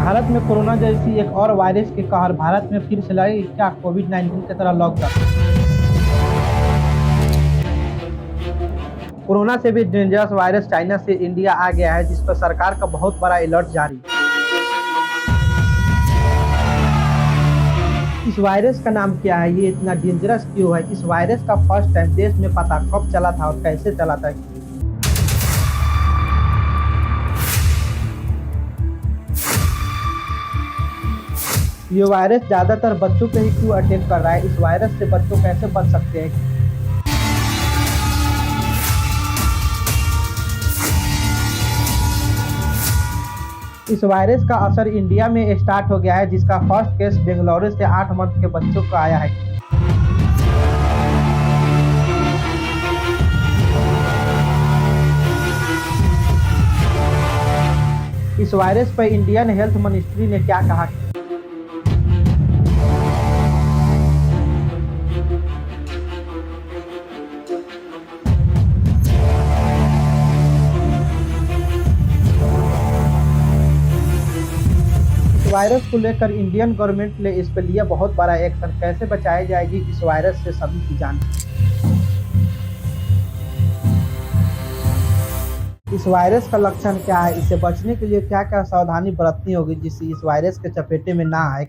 भारत में कोरोना जैसी एक और वायरस के कहर भारत में फिर से लगे क्या कोविड-19 की तरह लॉकडाउन। कोरोना से भी डेंजरस वायरस चाइना से इंडिया आ गया है, जिस पर सरकार का बहुत बड़ा अलर्ट जारी। इस वायरस का नाम क्या है, ये इतना डेंजरस क्यों है, इस वायरस का फर्स्ट टाइम देश में पता कब चला था और कैसे चला था। ये वायरस ज्यादातर बच्चों पे ही क्यों अटैक कर रहा है, इस वायरस से बच्चों कैसे बच सकते हैं। इस वायरस का असर इंडिया में स्टार्ट हो गया है, जिसका फर्स्ट केस बेंगलुरु से 8 मंथ के बच्चों को आया है। इस वायरस पर इंडियन हेल्थ मिनिस्ट्री ने क्या कहा। वायरस को लेकर इंडियन गवर्नमेंट ने इस पर लिया बहुत बड़ा एक्शन। कैसे बचाई जाएगी इस वायरस से, सभी की जान। इस वायरस का लक्षण क्या है, इससे बचने के लिए क्या क्या सावधानी बरतनी होगी जिससे इस वायरस के चपेटे में ना आए।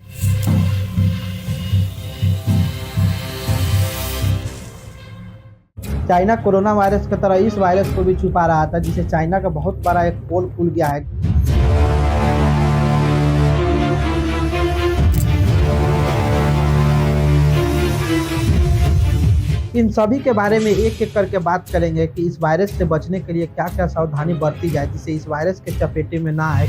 चाइना कोरोना वायरस की तरह इस वायरस को भी छुपा रहा था, जिसे चाइना का बहुत बड़ा एक पोल खुल गया है। इन सभी के बारे में एक एक करके बात करेंगे कि इस वायरस से बचने के लिए क्या क्या सावधानी बरती जाए जिससे इस वायरस के चपेटे में ना आए।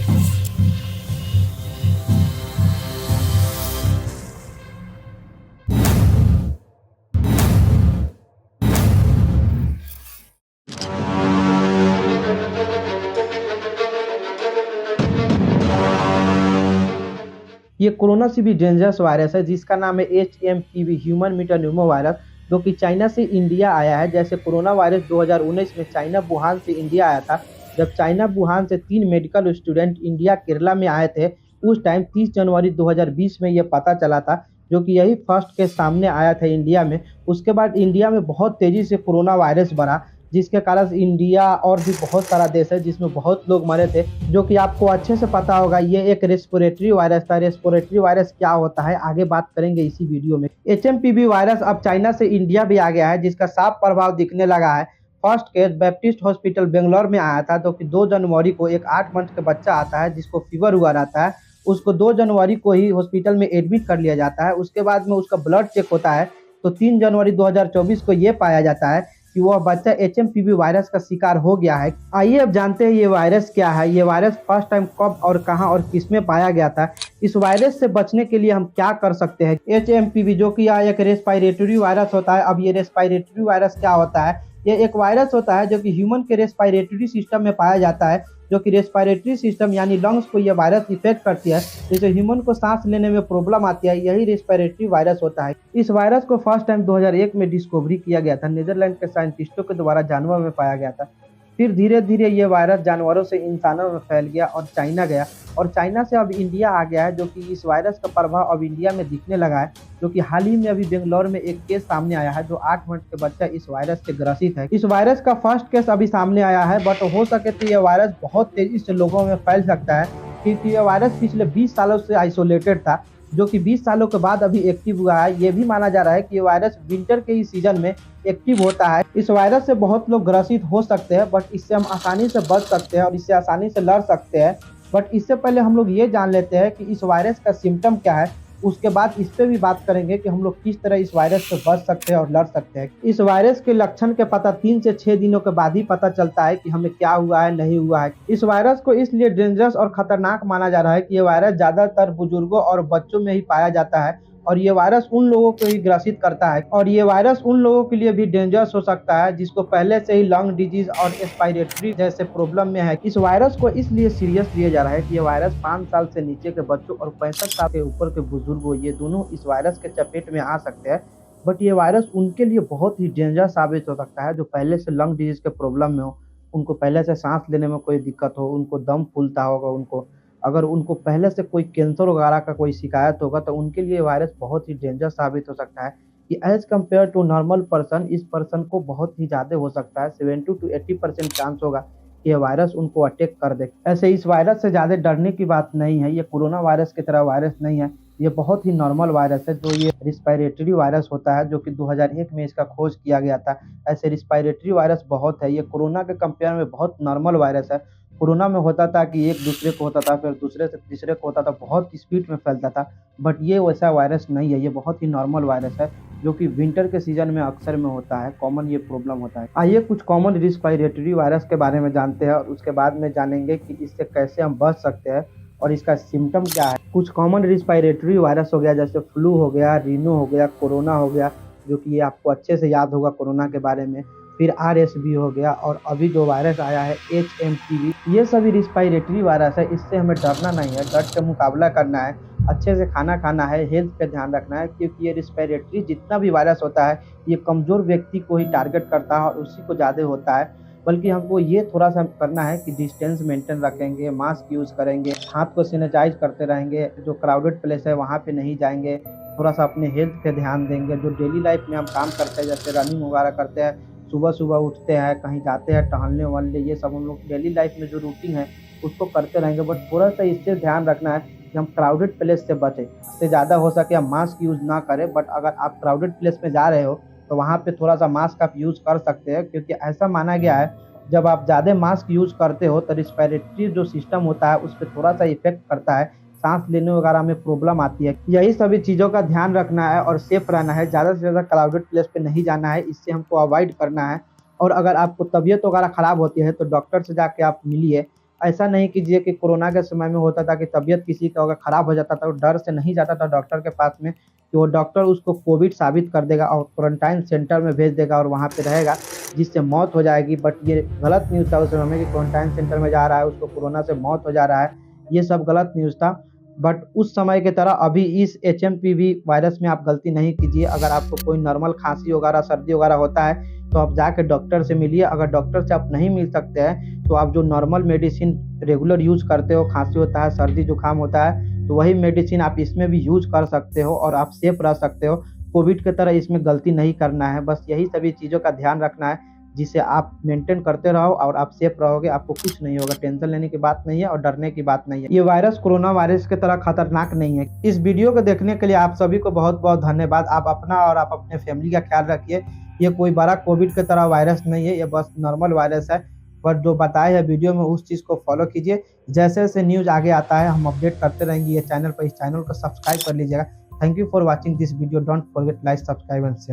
ये कोरोना से भी डेंजरस वायरस है, जिसका नाम है HMPV ह्यूमन मेटान्यूमो वायरस, जो कि चाइना से इंडिया आया है। जैसे कोरोना वायरस 2019 में चाइना वुहान से इंडिया आया था। जब चाइना वुहान से 3 मेडिकल स्टूडेंट इंडिया केरला में आए थे, उस टाइम 30 जनवरी 2020 में ये पता चला था, जो कि यही फर्स्ट केस सामने आया था इंडिया में। उसके बाद इंडिया में बहुत तेजी से कोरोना वायरस बढ़ा, जिसके कारण इंडिया और भी बहुत सारा देश है जिसमें बहुत लोग मरे थे, जो कि आपको अच्छे से पता होगा। ये एक रेस्पिरेटरी वायरस था। रेस्पिरेटरी वायरस क्या होता है आगे बात करेंगे इसी वीडियो में। HMPV वायरस अब चाइना से इंडिया भी आ गया है, जिसका साफ प्रभाव दिखने लगा है। First case Baptist hospital Bangalore में आया था, जो कि 2 जनवरी को एक 8 मंथ का बच्चा आता है जिसको फीवर हुआ रहता है। उसको 2 जनवरी को ही हॉस्पिटल में एडमिट कर लिया जाता है। उसके बाद में उसका ब्लड चेक होता है, तो 3 जनवरी 2024 को ये पाया जाता है कि वह बच्चा HMPV वायरस का शिकार हो गया है। आइए अब जानते हैं ये वायरस क्या है, ये वायरस फर्स्ट टाइम कब और कहां और किसमें पाया गया था। इस वायरस से बचने के लिए हम क्या कर सकते हैं। HMPV जो कि यह एक रेस्पिरेटरी वायरस होता है। अब ये रेस्पिरेटरी वायरस क्या होता है, ये एक वायरस होता है जो कि ह्यूमन के रेस्पिरेटरी सिस्टम में पाया जाता है, जो कि रेस्पिरेटरी सिस्टम यानी लंग्स को यह वायरस इफेक्ट करती है, जिससे ह्यूमन को सांस लेने में प्रॉब्लम आती है। यही रेस्पिरेटरी वायरस होता है। इस वायरस को फर्स्ट टाइम 2001 में डिस्कवरी किया गया था। नीदरलैंड के साइंटिस्टों के द्वारा जानवर में पाया गया था। फिर धीरे धीरे ये वायरस जानवरों से इंसानों में फैल गया और चाइना गया, और चाइना से अब इंडिया आ गया है, जो कि इस वायरस का प्रभाव अब इंडिया में दिखने लगा है। जो कि हाल ही में अभी बेंगलोर में एक केस सामने आया है, जो 8 मंथ के बच्चा इस वायरस से ग्रसित है। इस वायरस का फर्स्ट केस अभी सामने आया है, बट हो सके तो यह वायरस बहुत तेजी से लोगों में फैल सकता है, क्योंकि यह वायरस पिछले 20 सालों से आइसोलेटेड था, जो कि 20 सालों के बाद अभी एक्टिव हुआ है। ये भी माना जा रहा है कि ये वायरस विंटर के ही सीजन में एक्टिव होता है। इस वायरस से बहुत लोग ग्रसित हो सकते हैं, बट इससे हम आसानी से बच सकते हैं और इससे आसानी से लड़ सकते हैं। बट इससे पहले हम लोग ये जान लेते हैं कि इस वायरस का सिम्टम क्या है। उसके बाद इस पे भी बात करेंगे कि हम लोग किस तरह इस वायरस से बच सकते हैं और लड़ सकते हैं। इस वायरस के लक्षण के पता 3 से 6 दिनों के बाद ही पता चलता है कि हमें क्या हुआ है, नहीं हुआ है। इस वायरस को इसलिए डेंजरस और खतरनाक माना जा रहा है कि यह वायरस ज्यादातर बुजुर्गों और बच्चों में ही पाया जाता है, और ये वायरस उन लोगों को ही ग्रसित करता है। और ये वायरस उन लोगों के लिए भी डेंजरस हो सकता है जिसको पहले से ही लंग डिजीज और रेस्पिरेटरी जैसे प्रॉब्लम में है। इस वायरस को इसलिए सीरियस लिया जा रहा है कि ये वायरस 5 साल से नीचे के बच्चों और 65 साल के ऊपर के बुजुर्गों, ये दोनों इस वायरस के चपेट में आ सकते हैं। बट ये वायरस उनके लिए बहुत ही डेंजरस साबित हो सकता है जो पहले से लंग डिजीज के प्रॉब्लम में हो, उनको पहले से सांस लेने में कोई दिक्कत हो, उनको दम फूलता होगा, उनको अगर उनको पहले से कोई कैंसर वगैरह का कोई शिकायत होगा तो उनके लिए वायरस बहुत ही डेंजर साबित हो सकता है कि as compared to normal person इस पर्सन को बहुत ही ज़्यादा हो सकता है, 70 to 80% चांस होगा कि ये वायरस उनको अटैक कर दे। ऐसे इस वायरस से ज़्यादा डरने की बात नहीं है, ये कोरोना वायरस की तरह वायरस नहीं है, ये बहुत ही नॉर्मल वायरस है। जो ये रिस्पायरेटरी वायरस होता है जो कि 2001 में इसका खोज किया गया था। ऐसे रिस्पायरेटरी वायरस बहुत है, ये कोरोना के कंपेयर में बहुत नॉर्मल वायरस है। कोरोना में होता था कि एक दूसरे को होता था, फिर दूसरे से तीसरे को होता था, बहुत स्पीड में फैलता था। बट ये वैसा वायरस नहीं है, ये बहुत ही नॉर्मल वायरस है जो कि विंटर के सीजन में अक्सर में होता है, कॉमन ये प्रॉब्लम होता है। आइए कुछ कॉमन रिस्पायरेटरी वायरस के बारे में जानते हैं और उसके बाद में जानेंगे कि इससे कैसे हम बच सकते हैं और इसका सिम्टम क्या है। कुछ कॉमन रिस्पायरेटरी वायरस हो गया जैसे फ्लू हो गया, रीनो हो गया, कोरोना हो गया, जो कि ये आपको अच्छे से याद होगा कोरोना के बारे में, फिर आरएसवी हो गया और अभी जो वायरस आया है एचएमपीवी। ये सभी रिस्पायरेटरी वायरस है, इससे हमें डरना नहीं है, डट के मुकाबला करना है, अच्छे से खाना खाना है, हेल्थ पे ध्यान रखना है, क्योंकि ये रिस्पायरेटरी जितना भी वायरस होता है ये कमज़ोर व्यक्ति को ही टारगेट करता है और उसी को ज़्यादा होता है। बल्कि हमको ये थोड़ा-सा करना है कि डिस्टेंस मेंटेन रखेंगे, मास्क यूज़ करेंगे, हाथ को सैनिटाइज़ करते रहेंगे, जो क्राउडेड प्लेस है वहाँ पे नहीं जाएँगे, थोड़ा-सा अपने हेल्थ पे ध्यान देंगे। जो डेली लाइफ़ में हम काम करते हैं जैसे रनिंग वगैरह करते हैं, सुबह-सुबह उठते हैं, कहीं जाते हैं टहलने-वहलने, ये सब हम लोग डेली लाइफ़ में जो रूटीन है उसको करते रहेंगे। बट थोड़ा-सा इससे ध्यान रखना है कि हम क्राउडेड प्लेस से बचें। इससे ज़्यादा हो सके हम मास्क यूज़ ना करें, बट अगर आप क्राउडेड प्लेस में जा रहे हो तो वहाँ पे थोड़ा-सा मास्क आप यूज़ कर सकते हैं, क्योंकि ऐसा माना गया है जब आप ज़्यादा मास्क यूज़ करते हो तो रिस्पायरेटरी जो सिस्टम होता है उस पे थोड़ा-सा इफ़ेक्ट करता है, साँस लेने वगैरह में प्रॉब्लम आती है। यही सभी चीज़ों का ध्यान रखना है और सेफ रहना है, ज़्यादा से ज़्यादा क्राउडेड प्लेस पे नहीं जाना है, इससे हमको अवॉइड करना है। और अगर आपको तबीयत वगैरह ख़राब होती है तो डॉक्टर से जाके आप मिलिए। ऐसा नहीं कीजिए कि कोरोना के समय में होता था कि तबीयत किसी का अगर ख़राब हो जाता था तो डर से नहीं जाता था डॉक्टर के पास में, कि वो डॉक्टर उसको कोविड साबित कर देगा और क्वारंटाइन सेंटर में भेज देगा और वहाँ पे रहेगा, जिससे मौत हो जाएगी। बट ये गलत न्यूज़ था उस समय में कि क्वारंटाइन सेंटर में जा रहा है, उसको कोरोना से मौत हो जा रहा है, ये सब गलत न्यूज़ था। बट उस समय की तरह अभी इस एचएमपीवी वायरस में आप गलती नहीं कीजिए। अगर आपको कोई नॉर्मल खाँसी वगैरह, सर्दी वगैरह होता है तो आप जाके डॉक्टर से मिलिए। अगर डॉक्टर से आप नहीं मिल सकते हैं तो आप जो नॉर्मल मेडिसिन रेगुलर यूज़ करते हो, खाँसी होता है, सर्दी जुकाम होता है, तो वही मेडिसिन आप इसमें भी यूज़ कर सकते हो और आप सेफ रह सकते हो। कोविड की तरह इसमें गलती नहीं करना है, बस यही सभी चीज़ों का ध्यान रखना है, जिसे आप मेंटेन करते रहो और आप सेफ रहोगे, आपको कुछ नहीं होगा। टेंशन लेने की बात नहीं है और डरने की बात नहीं है। ये वायरस कोरोना वायरस की तरह खतरनाक नहीं है। इस वीडियो को देखने के लिए आप सभी को बहुत-बहुत धन्यवाद। आप अपना और आप अपने फैमिली का ख्याल रखिए। ये कोई बड़ा कोविड की तरह वायरस नहीं है, ये बस नॉर्मल वायरस है। पर जो बताया है वीडियो में उस चीज़ को फॉलो कीजिए। जैसे-जैसे न्यूज़ आगे आता है हम अपडेट करते रहेंगे ये चैनल पर। इस चैनल को सब्सक्राइब कर लीजिएगा। Thank you for watching this video. Don't forget like, subscribe and share.